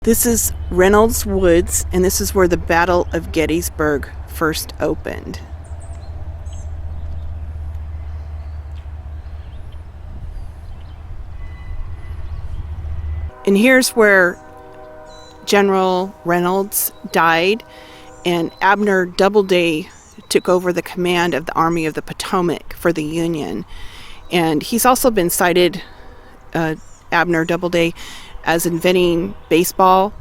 This is Reynolds Woods, and this is where the Battle of Gettysburg first opened. And here's where General Reynolds died, and Abner Doubleday took over the command of the Army of the Potomac for the Union. And he's also been cited, Abner Doubleday, as inventing baseball.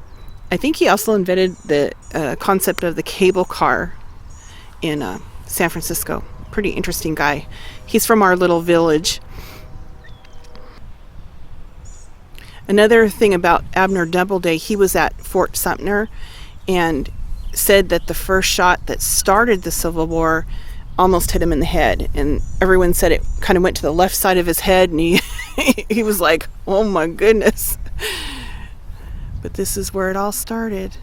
I think he also invented the concept of the cable car in San Francisco. Pretty interesting guy. He's from our little village. Another thing about Abner Doubleday, he was at Fort Sumter and said that the first shot that started the Civil War almost hit him in the head, and everyone said it kind of went to the left side of his head, and he was like, oh my goodness. But this is where it all started.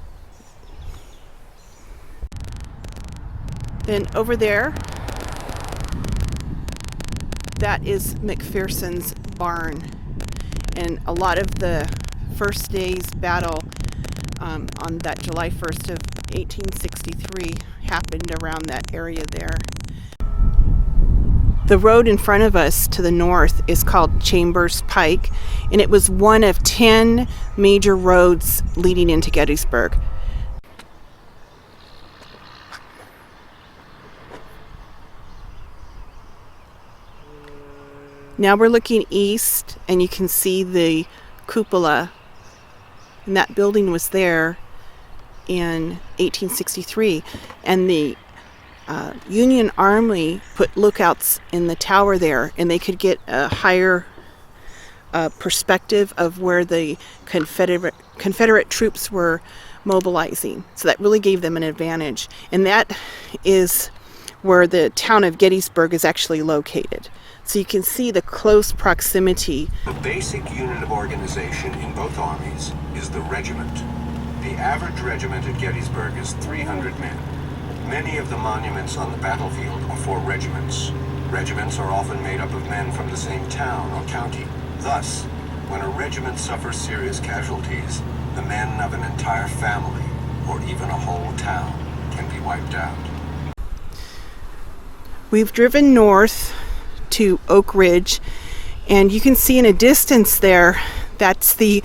Then over there, that is Macpherson's barn. And a lot of the first day's battle on that July 1st of 1863 happened around that area there. The road in front of us to the north is called Chambers Pike, and it was one of 10 major roads leading into Gettysburg. Now we're looking east, and you can see the cupola, and that building was there in 1863, and the Union Army put lookouts in the tower there, and they could get a higher perspective of where the Confederate troops were mobilizing. So that really gave them an advantage. And that is where the town of Gettysburg is actually located. So you can see the close proximity. The basic unit of organization in both armies is the regiment. The average regiment at Gettysburg is 300 men. Many of the monuments on the battlefield are for regiments. Regiments are often made up of men from the same town or county. Thus, when a regiment suffers serious casualties, the men of an entire family, or even a whole town, can be wiped out. We've driven north to Oak Ridge, and you can see in a distance there, that's the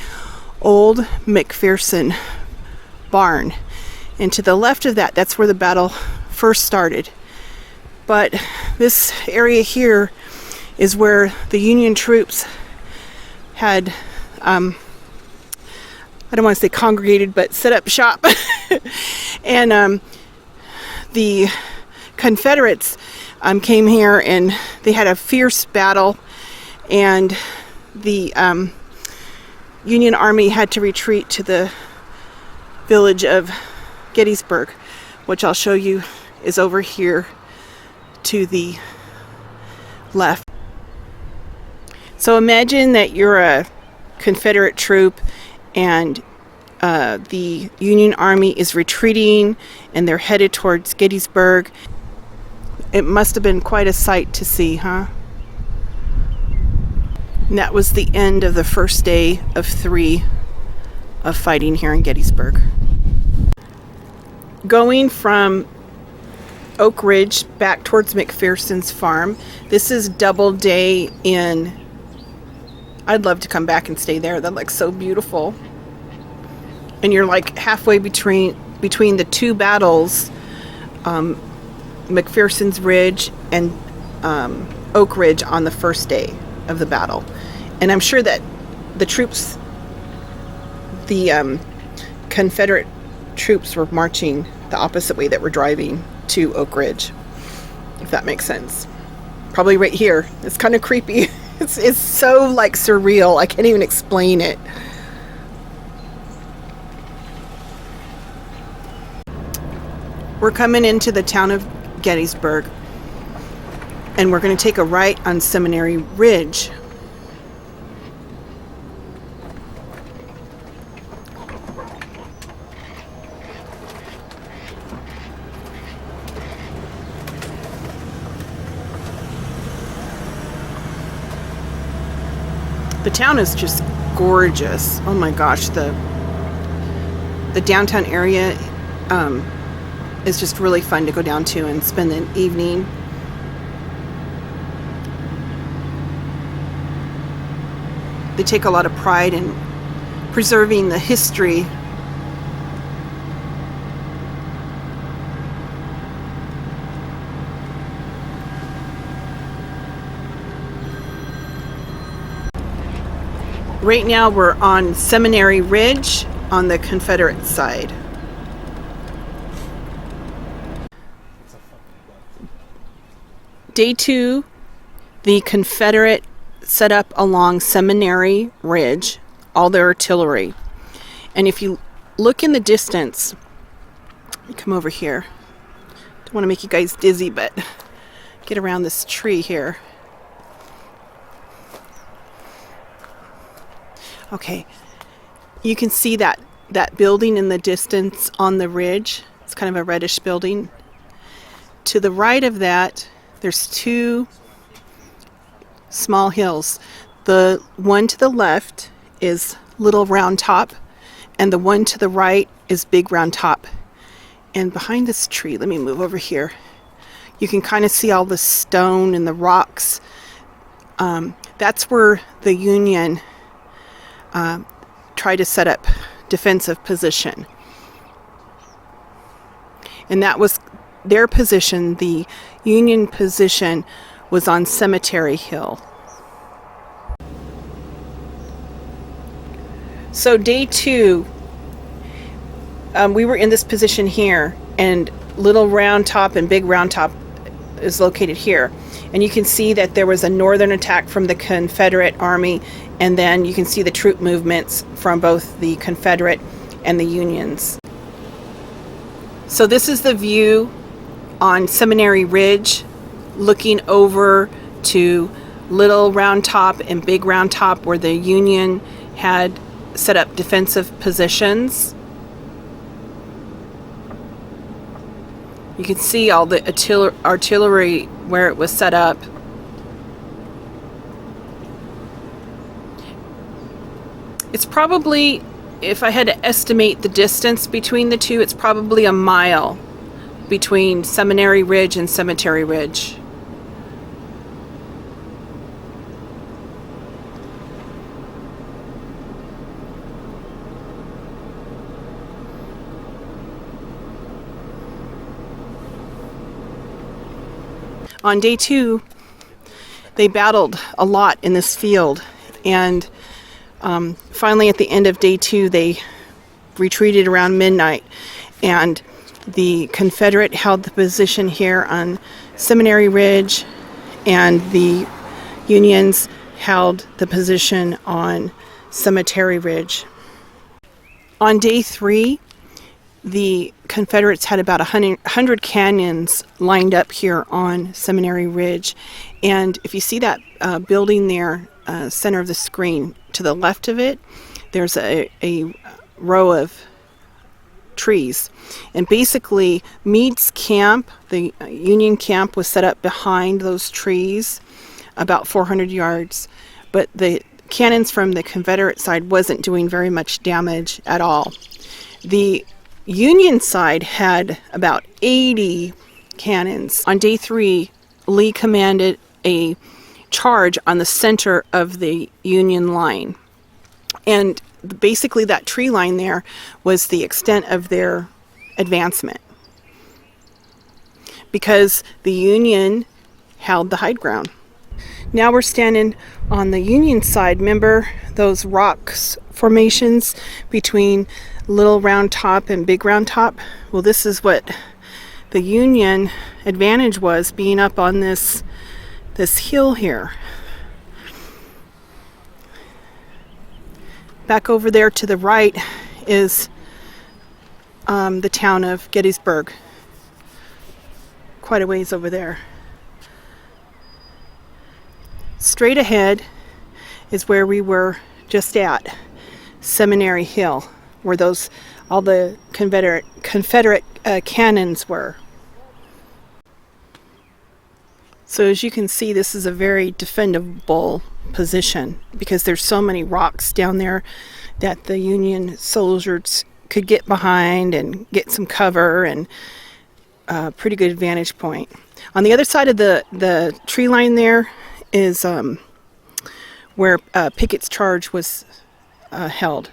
old Macpherson barn. And to the left of that, that's where the battle first started. But this area here is where the Union troops had, I don't want to say congregated, but set up shop. And the Confederates came here, and they had a fierce battle, and the Union Army had to retreat to the village of Gettysburg, which I'll show you is over here to the left. So imagine that you're a Confederate troop, and the Union Army is retreating, and they're headed towards Gettysburg. It must have been quite a sight to see, huh? And that was the end of the first day of 3 of fighting here in Gettysburg. Going from Oak Ridge back towards Macpherson's farm, this is Doubleday Inn. I'd love to come back and stay there. That looks so beautiful. And you're like halfway between the two battles, Macpherson's Ridge and Oak Ridge on the first day of the battle. And I'm sure that the troops, the Confederate troops, were marching the opposite way that we're driving to Oak Ridge, if that makes sense. Probably right here. It's kind of creepy. It's so like surreal. I can't even explain it. We're coming into the town of Gettysburg, and we're going to take a right on Seminary Ridge. The town is just gorgeous. Oh my gosh, the the downtown area is just really fun to go down to and spend an evening. They take a lot of pride in preserving the history. Right now we're on Seminary Ridge on the Confederate side. Day 2, the Confederate set up along Seminary Ridge all their artillery. And if you look in the distance, let me come over here. Don't want to make you guys dizzy, but get around this tree here. Okay, you can see that building in the distance on the ridge. It's kind of a reddish building. To the right of that, there's 2 small hills. The one to the left is Little Round Top, and the one to the right is Big Round Top. And behind this tree, let me move over here, you can kind of see all the stone and the rocks. That's where the Union tried to set up defensive position. And that was their position. The Union position was on Cemetery Hill. So day 2, we were in this position here, and Little Round Top and Big Round Top is located here. And you can see that there was a northern attack from the Confederate Army, and then you can see the troop movements from both the Confederate and the Unions. So this is the view on Seminary Ridge, looking over to Little Round Top and Big Round Top, where the Union had set up defensive positions. You can see all the artillery where it was set up. It's probably, if I had to estimate the distance between the two, it's probably a mile between Seminary Ridge and Cemetery Ridge. On day 2, they battled a lot in this field, and finally at the end of day 2 they retreated around midnight, and the Confederate held the position here on Seminary Ridge, and the Unions held the position on Cemetery Ridge. On day 3, the Confederates had about 100 cannons lined up here on Seminary Ridge. And if you see that building there, center of the screen, to the left of it, there's a row of trees. And basically, Meade's camp, the Union camp, was set up behind those trees, about 400 yards. But the cannons from the Confederate side wasn't doing very much damage at all. The Union side had about 80 cannons. On day 3, Lee commanded a charge on the center of the Union line. And basically that tree line there was the extent of their advancement, because the Union held the high ground. Now we're standing on the Union side. Remember those rocks formations between Little Round Top and Big Round Top? Well, this is what the Union advantage was, being up on this hill here. Back over there to the right is the town of Gettysburg. Quite a ways over there. Straight ahead is where we were just at, Seminary Hill, where all the Confederate cannons were. So as you can see, this is a very defendable position, because there's so many rocks down there that the Union soldiers could get behind and get some cover and a pretty good vantage point. On the other side of the tree line there is where Pickett's charge was held.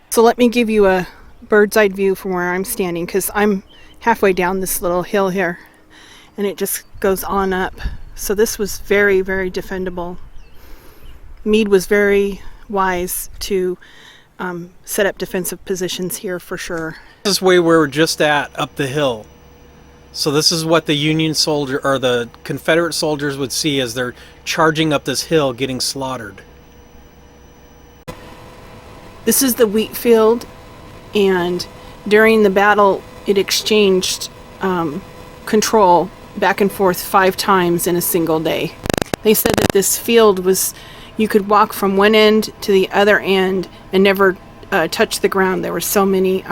So let me give you a bird's eye view from where I'm standing, because I'm halfway down this little hill here and it just goes on up. So this was very, very defendable. Meade was very wise to set up defensive positions here for sure. This is where we're just at up the hill. So this is what the Union soldier or the Confederate soldiers would see as they're charging up this hill getting slaughtered. This is the wheat field, and during the battle it exchanged control back and forth 5 times in a single day. They said that this field was, you could walk from one end to the other end and never touch the ground. There were so many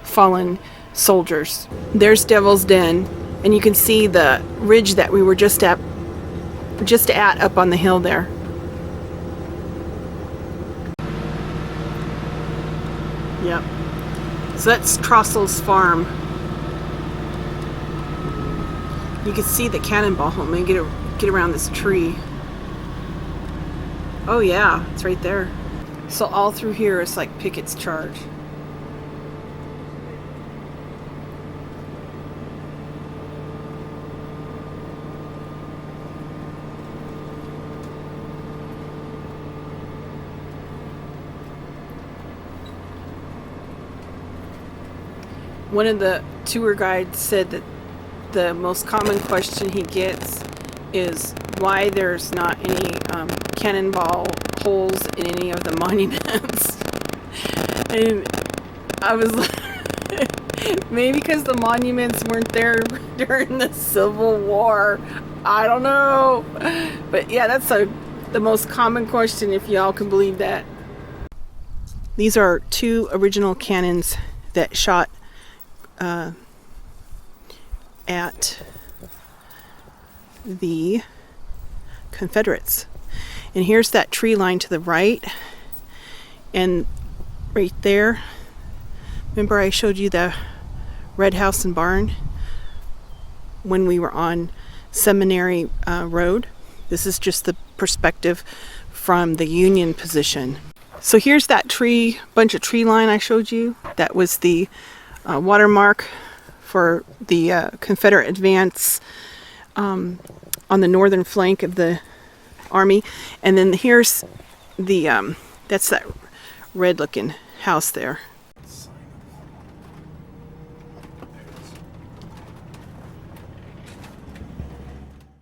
fallen soldiers. There's Devil's Den, and you can see the ridge that we were just at up on the hill there. Yep. So that's Trossel's farm. You can see the cannonball home and get around this tree. Oh yeah, it's right there. So all through here is like Pickett's charge. One of the tour guides said that the most common question he gets is why there's not any cannonball holes in any of the monuments. And I was like, maybe because the monuments weren't there during the Civil War. I don't know. But yeah, that's the most common question, if y'all can believe that. These are 2 original cannons that shot at the Confederates. And here's that tree line to the right, and right there, remember I showed you the red house and barn when we were on Seminary Road? This is just the perspective from the Union position. So here's that bunch of tree line I showed you. That was the watermark for the Confederate advance on the northern flank of the army. And then here's the that's that red looking house there.